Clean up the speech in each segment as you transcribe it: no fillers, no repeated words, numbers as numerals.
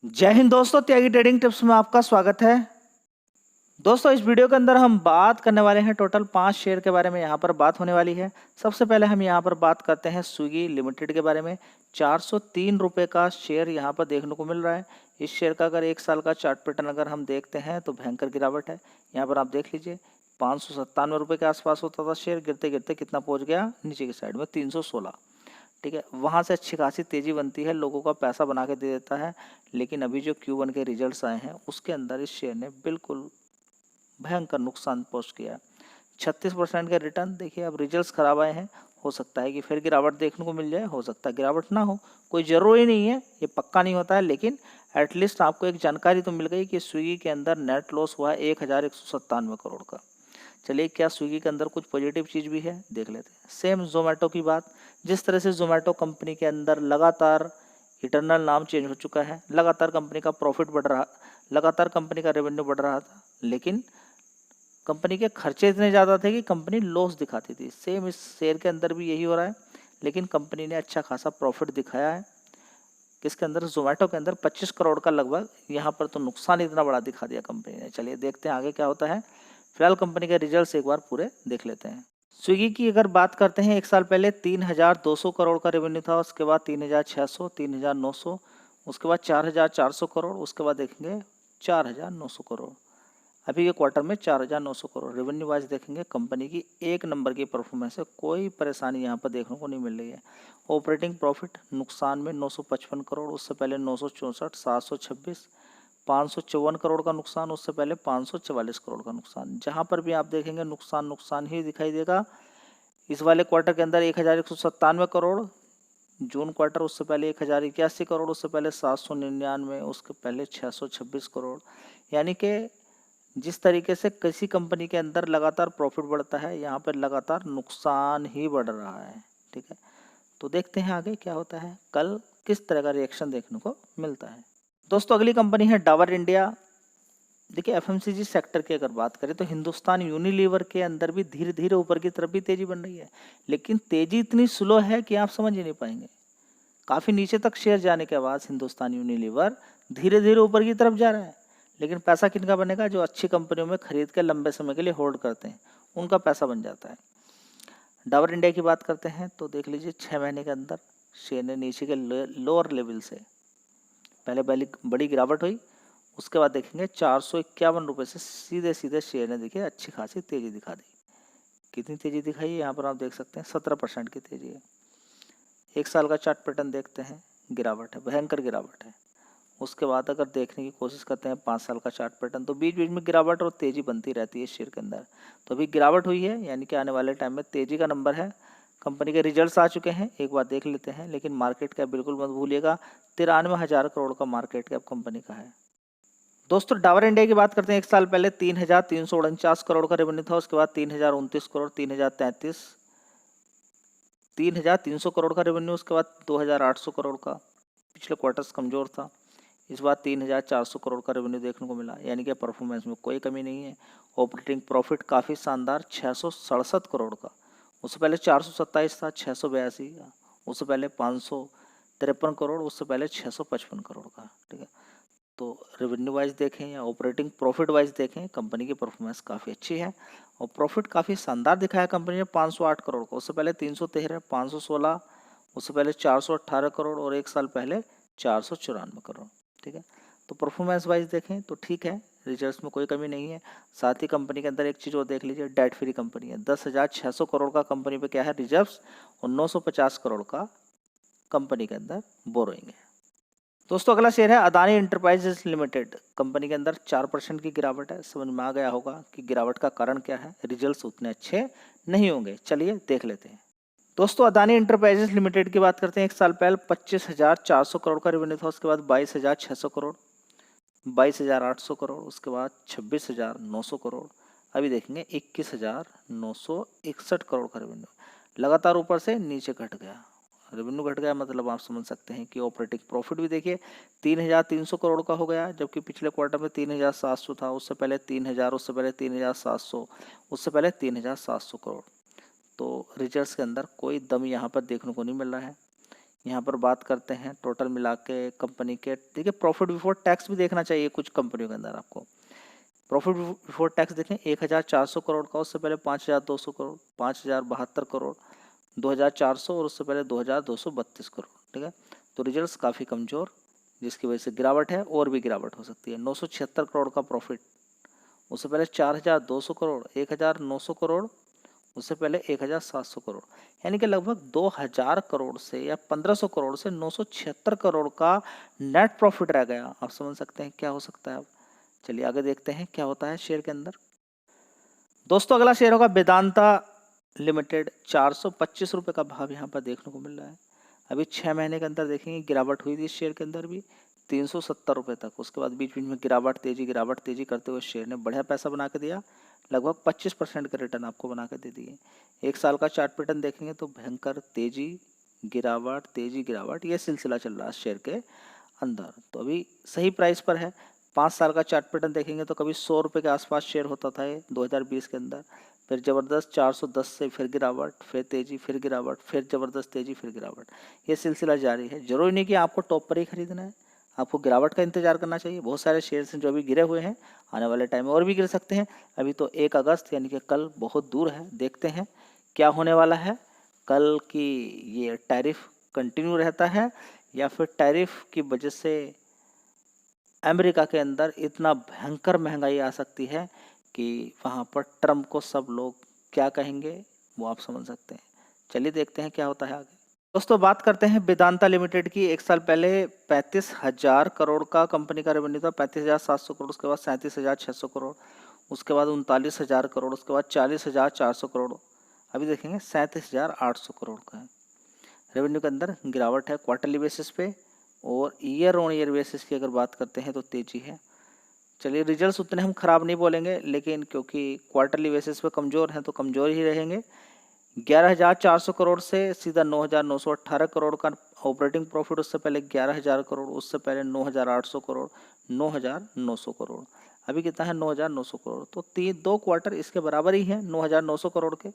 जय हिंद दोस्तों, त्यागी trading tips में आपका स्वागत है। दोस्तों, इस वीडियो के अंदर हम बात करने वाले हैं टोटल 5 शेयर के बारे में। यहाँ पर बात होने वाली है। सबसे पहले हम यहाँ पर बात करते हैं स्विगी लिमिटेड के बारे में। 403 रुपये का शेयर यहाँ पर देखने को मिल रहा है। इस शेयर का अगर 1 साल का चार्ट पैटर्न अगर हम देखते हैं तो भयंकर गिरावट है। यहाँ पर आप देख लीजिए, 597 रुपये के आसपास होता था शेयर, गिरते गिरते कितना पहुँच गया नीचे की साइड में, 316। ठीक है, वहाँ से अच्छी खासी तेज़ी बनती है, लोगों का पैसा बना के दे देता है। लेकिन अभी जो Q1 के रिजल्ट्स आए हैं उसके अंदर इस शेयर ने बिल्कुल भयंकर नुकसान पहुंच किया। 36% का रिटर्न। देखिए, अब रिजल्ट्स खराब आए हैं, हो सकता है कि फिर गिरावट देखने को मिल जाए, हो सकता है गिरावट ना हो, कोई ज़रूरी नहीं है, ये पक्का नहीं होता है। लेकिन एटलीस्ट आपको एक जानकारी तो मिल गई कि स्विगी के अंदर नेट लॉस हुआ है 1197 करोड़ का। चलिए, क्या स्विगी के अंदर कुछ पॉजिटिव चीज़ भी है, देख लेते हैं। सेम जोमेटो की बात, जिस तरह से जोमेटो कंपनी के अंदर लगातार इटरनल नाम चेंज हो चुका है, लगातार कंपनी का प्रॉफिट बढ़ रहा, लगातार कंपनी का रेवेन्यू बढ़ रहा था, लेकिन कंपनी के खर्चे इतने ज़्यादा थे कि कंपनी लॉस दिखाती थी। सेम इस शेयर के अंदर भी यही हो रहा है, लेकिन कंपनी ने अच्छा खासा प्रॉफिट दिखाया है। किसके अंदर? जोमेटो के अंदर 25 करोड़ का लगभग। यहाँ पर तो नुकसान इतना बड़ा दिखा दिया कंपनी ने। चलिए देखते हैं आगे क्या होता है। फिलहाल कंपनी के रिजल्ट्स एक बार पूरे देख लेते हैं। स्विगी की अगर बात करते हैं, 1 साल पहले 3200 करोड़ का रेवेन्यू था, उसके बाद 3600, 3900, उसके बाद 4400 करोड़, उसके बाद देखेंगे 4900 करोड़। अभी के क्वार्टर में 4900 करोड़। रेवेन्यू वाइज देखेंगे कंपनी की एक नंबर की परफॉर्मेंस है, कोई परेशानी यहाँ पर देखने को नहीं मिल रही है। ऑपरेटिंग प्रॉफिट नुकसान में 955 करोड़, उससे पहले 964, 726, 554 करोड़ का नुकसान, उससे पहले 544 करोड़ का नुकसान। जहाँ पर भी आप देखेंगे नुकसान नुकसान ही दिखाई देगा। इस वाले क्वार्टर के अंदर 1197 करोड़, जून क्वार्टर उससे पहले 1081 करोड़, उससे पहले 799, उसके पहले 626 करोड़। यानी कि जिस तरीके से किसी कंपनी के अंदर लगातार प्रॉफिट बढ़ता है, यहाँ पर लगातार नुकसान ही बढ़ रहा है। ठीक है, तो देखते हैं आगे क्या होता है, कल किस तरह का रिएक्शन देखने को मिलता है। दोस्तों, अगली कंपनी है डाबर इंडिया। देखिए, एफएमसीजी सेक्टर की अगर बात करें तो हिंदुस्तान यूनिलीवर के अंदर भी धीरे धीरे ऊपर की तरफ भी तेजी बन रही है, लेकिन तेजी इतनी स्लो है कि आप समझ ही नहीं पाएंगे। काफ़ी नीचे तक शेयर जाने के बाद हिंदुस्तान यूनिलीवर धीरे धीरे ऊपर की तरफ जा रहा है। लेकिन पैसा किनका बनेगा? जो अच्छी कंपनियों में खरीद के लंबे समय के लिए होल्ड करते हैं, उनका पैसा बन जाता है। डाबर इंडिया की बात करते हैं तो देख लीजिए, 6 महीने के अंदर शेयर ने नीचे के लोअर लेवल से पहले बड़ी गिरावट हुई, उसके बाद देखेंगे 451 रुपये से सीधे सीधे शेयर ने देखिए अच्छी खासी तेज़ी दिखा दी। कितनी तेज़ी दिखाई है यहाँ पर आप देख सकते हैं, 17% की तेज़ी है। 1 साल का चार्ट पैटर्न देखते हैं, गिरावट है, भयंकर गिरावट है। उसके बाद अगर देखने की कोशिश करते हैं 5 साल का चार्ट पैटर्न, तो बीच बीच में गिरावट और तेज़ी बनती रहती है शेयर के अंदर। तो अभी गिरावट हुई है, यानी कि आने वाले टाइम में तेज़ी का नंबर है। कंपनी के रिजल्ट्स आ चुके हैं, एक बार देख लेते हैं। लेकिन मार्केट कैप बिल्कुल मत भूलिएगा, 93,000 करोड़ का मार्केट कैप कंपनी का है। दोस्तों, डाबर इंडिया की बात करते हैं। 1 साल पहले 3,349 करोड़ का रेवेन्यू था, उसके बाद 3,029 करोड़, 3,033, 3,300 करोड़ का रेवेन्यू, उसके बाद 2,800 करोड़ का। पिछले क्वार्टर्स कमज़ोर था, इस बार 3,400 करोड़ का रेवेन्यू देखने को मिला, यानी कि परफॉर्मेंस में कोई कमी नहीं है। ऑपरेटिंग प्रॉफिट काफ़ी शानदार, 667 करोड़ का। उससे पहले 427 था, 682 का, उससे पहले 553 करोड़, उससे पहले 655 करोड़ का। ठीक है, तो रेवेन्यू वाइज देखें या ऑपरेटिंग प्रॉफिट वाइज देखें, कंपनी की परफॉर्मेंस काफ़ी अच्छी है और प्रॉफिट काफ़ी शानदार दिखाया कंपनी ने, 508 करोड़ का। उससे पहले 313, 516, उससे पहले 418 करोड़ और 1 साल पहले 494 करोड़। ठीक है, तो परफॉर्मेंस वाइज देखें तो ठीक है, रिजल्ट्स में कोई कमी नहीं है। साथ ही कंपनी के अंदर एक चीज़ और देख लीजिए, डेट फ्री कंपनी है। 10,600 करोड़ का कंपनी पे क्या है, रिजर्व्स, और 950 करोड़ का कंपनी के अंदर बोरोइंग है। दोस्तों, अगला शेयर है अदानी एंटरप्राइजेस लिमिटेड। कंपनी के अंदर 4% की गिरावट है। समझ में आ गया होगा कि गिरावट का कारण क्या है, रिजल्ट्स उतने अच्छे नहीं होंगे। चलिए देख लेते हैं। दोस्तों, अदानी एंटरप्राइजेस लिमिटेड की बात करते हैं। 1 साल पहले 25,400 करोड़ का रेवेन्य61 था, उसके बाद 22,600 करोड़, 22,800 करोड़, उसके बाद 26,900 करोड़, अभी देखेंगे 21,961 करोड़ का रेवेन्यू। लगातार ऊपर से नीचे घट गया, रेवेन्यू घट गया, मतलब आप समझ सकते हैं कि ऑपरेटिंग प्रॉफिट भी देखिए 3,300 करोड़ का हो गया, जबकि पिछले क्वार्टर में 3,700 था, उससे पहले 3,000, उससे पहले 3,700, उससे पहले 3,700 करोड़। तो रिजल्ट्स के अंदर कोई दम यहाँ पर देखने को नहीं मिल रहा है। यहाँ पर बात करते हैं टोटल मिला के कंपनी के। देखिए प्रॉफिट बिफोर टैक्स भी देखना चाहिए कुछ कंपनियों के अंदर आपको। प्रॉफिट बिफोर टैक्स देखें 1400 करोड़ का, उससे पहले 5200 करोड़, 5072 करोड़, 2400 और उससे पहले 2232 करोड़। ठीक है, तो रिजल्ट्स काफ़ी कमज़ोर, जिसकी वजह से गिरावट है और भी गिरावट हो सकती है। 976 करोड़ का प्रॉफिट, उससे पहले 4200 करोड़, 1900 करोड़, उससे पहले 1700 करोड़, यानी कि लगभग 2000 करोड़ से या 1500 करोड़ से 976 करोड़ का नेट प्रॉफिट रह गया। आप समझ सकते हैं क्या हो सकता है। अब चलिए आगे देखते हैं क्या होता है शेयर के अंदर। दोस्तों अगला शेयर होगा वेदांता लिमिटेड। 425 रुपये का भाव यहाँ पर देखने को मिल रहा है। अभी 6 महीने के अंदर देखेंगे गिरावट हुई थी इस शेयर के अंदर भी 370 रुपये तक। उसके बाद बीच बीच में गिरावट तेजी करते हुए शेयर ने बढ़िया पैसा बना के दिया, लगभग 25% का रिटर्न आपको बना के दे दिए। 1 साल का चार्ट पैटर्न देखेंगे तो भयंकर तेजी गिरावट ये सिलसिला चल रहा है शेयर के अंदर। तो अभी सही प्राइस पर है। 5 साल का चार्ट पैटर्न देखेंगे तो कभी 100 रुपये के आसपास शेयर होता था ये 2020 के अंदर, फिर ज़बरदस्त 410 से फिर गिरावट, फिर तेज़ी, फिर गिरावट, फिर ज़बरदस्त तेज़ी, फिर गिरावट, ये सिलसिला जारी है। जरूरी नहीं कि आपको टॉप पर ही खरीदना है, आपको गिरावट का इंतजार करना चाहिए। बहुत सारे शेयर्स हैं जो अभी गिरे हुए हैं, आने वाले टाइम में और भी गिर सकते हैं। अभी तो 1 अगस्त यानी कि कल बहुत दूर है, देखते हैं क्या होने वाला है कल की। ये टैरिफ कंटिन्यू रहता है या फिर टैरिफ की वजह से अमेरिका के अंदर इतना भयंकर महंगाई आ सकती है कि वहाँ पर ट्रम्प को सब लोग क्या कहेंगे वो आप समझ सकते हैं। चलिए देखते हैं क्या होता है आगे। दोस्तों बात करते हैं वेदांता लिमिटेड की। 1 साल पहले 35,000 करोड़ का कंपनी का रेवेन्यू था, 35,700 करोड़, उसके बाद 37,600 करोड़, उसके बाद 39,000 करोड़, उसके बाद 40,400 करोड़, अभी देखेंगे 37,800 करोड़ का है। रेवेन्यू के अंदर गिरावट है क्वार्टरली बेसिस पे, और ईयर ऑन ईयर बेसिस की अगर बात करते हैं तो तेजी है। चलिए रिजल्ट्स उतने हम खराब नहीं बोलेंगे, लेकिन क्योंकि क्वार्टरली बेसिस पे कमज़ोर हैं तो कमज़ोर ही रहेंगे। 11,400 करोड़ से सीधा 9,918 करोड़ का ऑपरेटिंग प्रॉफिट, उससे पहले 11,000 करोड़, उससे पहले 9,800 करोड़, 9,900 करोड़, अभी कितना है 9,900 करोड़। तो 2 क्वार्टर इसके बराबर ही है 9,900 करोड़ के।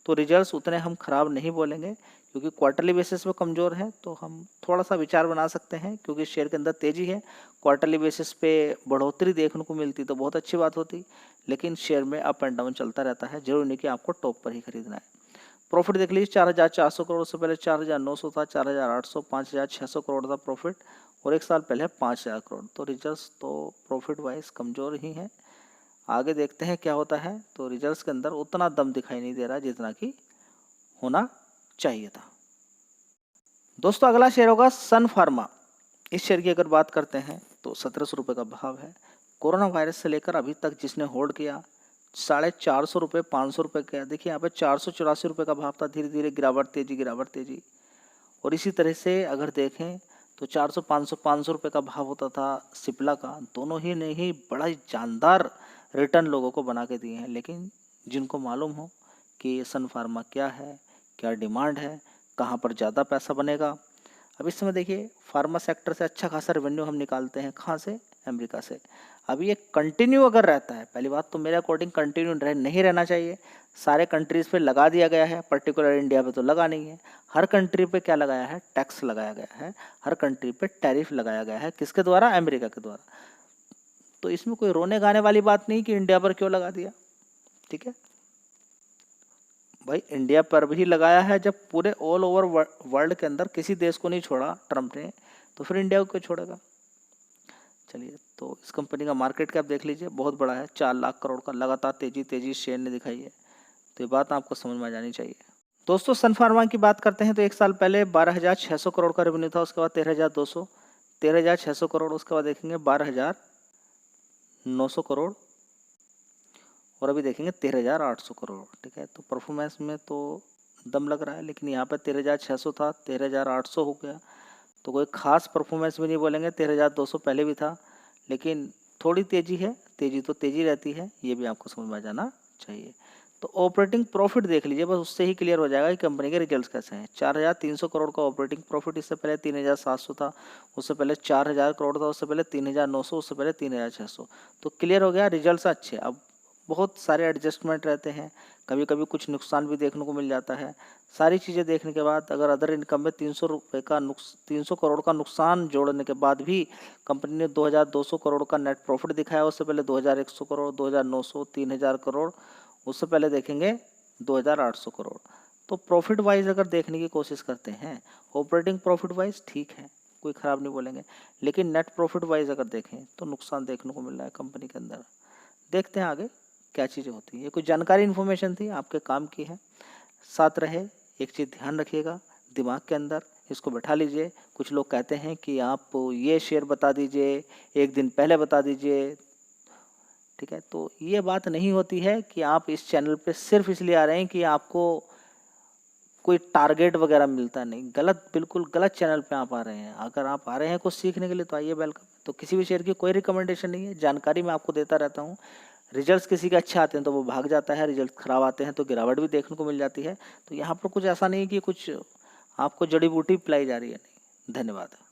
तो रिजल्ट्स उतने हम खराब नहीं बोलेंगे, क्योंकि क्वार्टरली बेसिस पे कमज़ोर है तो हम थोड़ा सा विचार बना सकते हैं, क्योंकि शेयर के अंदर तेज़ी है। क्वार्टरली बेसिस पे बढ़ोतरी देखने को मिलती तो बहुत अच्छी बात होती, लेकिन शेयर में अप एंड डाउन चलता रहता है। जरूरी नहीं कि आपको टॉप पर ही खरीदना है। प्रॉफिट देख लीजिए 4,400 करोड़ से पहले 4,900 था, 4,800, 5,600 करोड़ था प्रॉफिट, और 1 साल पहले 5,000 करोड़। तो रिजल्ट्स तो प्रॉफिट वाइज कमज़ोर ही हैं। आगे देखते हैं क्या होता है। तो रिजल्ट्स के अंदर उतना दम दिखाई नहीं दे रहा जितना कि होना चाहिए था। दोस्तों अगला शेयर होगा सन फार्मा। इस शेयर की अगर बात करते हैं तो 1700 रुपये का भाव है। कोरोना वायरस से लेकर अभी तक जिसने होल्ड किया 450 रुपये, 500 रुपये का, देखिए यहाँ पे 484 रुपये का भाव था। धीरे धीरे गिरावट तेजी, और इसी तरह से अगर देखें तो 400, 500, 500 रुपये का भाव होता था सिप्ला का। दोनों ही ने ही बड़ा ही जानदार रिटर्न लोगों को बना के दिए हैं। लेकिन जिनको मालूम हो कि सन फार्मा क्या है, क्या डिमांड है, कहाँ पर ज़्यादा पैसा बनेगा। अब इस समय देखिए फार्मा सेक्टर से अच्छा खासा रेवेन्यू हम निकालते हैं, कहाँ से, अमेरिका से। अभी ये कंटिन्यू अगर रहता है, पहली बात तो मेरे अकॉर्डिंग कंटिन्यू नहीं रहना चाहिए। सारे कंट्रीज़ पे लगा दिया गया है, पर्टिकुलर इंडिया पे तो लगा नहीं है। हर कंट्री पे क्या लगाया है, टैक्स लगाया गया है। हर कंट्री पे टैरिफ लगाया गया है, किसके द्वारा, अमेरिका के द्वारा। तो इसमें कोई रोने गाने वाली बात नहीं कि इंडिया पर क्यों लगा दिया। ठीक है भाई, इंडिया पर भी लगाया है। जब पूरे ऑल ओवर वर्ल्ड के अंदर किसी देश को नहीं छोड़ा ट्रम्प ने, तो फिर इंडिया को क्यों छोड़ेगा। चलिए, तो इस कंपनी का मार्केट कैप देख लीजिए, बहुत बड़ा है, 4 लाख करोड़ का। लगातार तेजी शेयर ने दिखाई है, तो ये बात आपको समझ में आ जानी चाहिए। दोस्तों सन फार्मा की बात करते हैं तो 1 साल पहले 12,600 करोड़ का रेवेन्यू था, उसके बाद 13,200, 13,600 करोड़, उसके बाद देखेंगे 12,900 करोड़, और अभी देखेंगे 13,800 करोड़। ठीक है, तो परफॉर्मेंस में तो दम लग रहा है, लेकिन यहाँ पर 13,600 था, 13,800 हो गया, तो कोई खास परफॉर्मेंस भी नहीं बोलेंगे। 13,200 पहले भी था, लेकिन थोड़ी तेज़ी है। तेज़ी तो तेज़ी रहती है, ये भी आपको समझ में आ जाना चाहिए। तो ऑपरेटिंग प्रॉफिट देख लीजिए, बस उससे ही क्लियर हो जाएगा कि कंपनी के रिजल्ट्स कैसे हैं। 4,300 करोड़ का ऑपरेटिंग प्रॉफिट, इससे पहले 3,700 था, उससे पहले 4,000 करोड़ था, उससे पहले 3,900, उससे पहले 3,600। तो क्लियर हो गया, रिजल्ट्स अच्छे। अब बहुत सारे एडजस्टमेंट रहते हैं, कभी कभी कुछ नुकसान भी देखने को मिल जाता है। सारी चीज़ें देखने के बाद अगर अदर इनकम में 300 करोड़ का नुकसान जोड़ने के बाद भी कंपनी ने 2200 करोड़ का नेट प्रॉफिट दिखाया। उससे पहले 2100 करोड़, 2900, 3000 करोड़, उससे पहले देखेंगे 2800 करोड़। तो प्रॉफिट वाइज अगर देखने की कोशिश करते हैं, ऑपरेटिंग प्रॉफिट वाइज ठीक है, कोई ख़राब नहीं बोलेंगे, लेकिन नेट प्रॉफिट वाइज अगर देखें तो नुकसान देखने को मिल रहा है कंपनी के अंदर। देखते हैं आगे क्या चीज़ें होती हैं। ये कुछ जानकारी इन्फॉर्मेशन थी, आपके काम की है। साथ रहे, एक चीज़ ध्यान रखिएगा दिमाग के अंदर, इसको बैठा लीजिए। कुछ लोग कहते हैं कि आप ये शेयर बता दीजिए, एक दिन पहले बता दीजिए, ठीक है। तो ये बात नहीं होती है कि आप इस चैनल पे सिर्फ इसलिए आ रहे हैं कि आपको कोई टारगेट वगैरह मिलता नहीं। गलत, बिल्कुल गलत चैनल पे आप आ रहे हैं। अगर आप आ रहे हैं कुछ सीखने के लिए तो आइए, वेलकम। तो किसी भी शेयर की कोई रिकमेंडेशन नहीं है, जानकारी मैं आपको देता रहता हूँ। रिजल्ट्स किसी के अच्छे आते हैं तो वो भाग जाता है, रिजल्ट खराब आते हैं तो गिरावट भी देखने को मिल जाती है। तो यहाँ पर कुछ ऐसा नहीं कि कुछ आपको जड़ी बूटी पिलाई जा रही है, नहीं। धन्यवाद।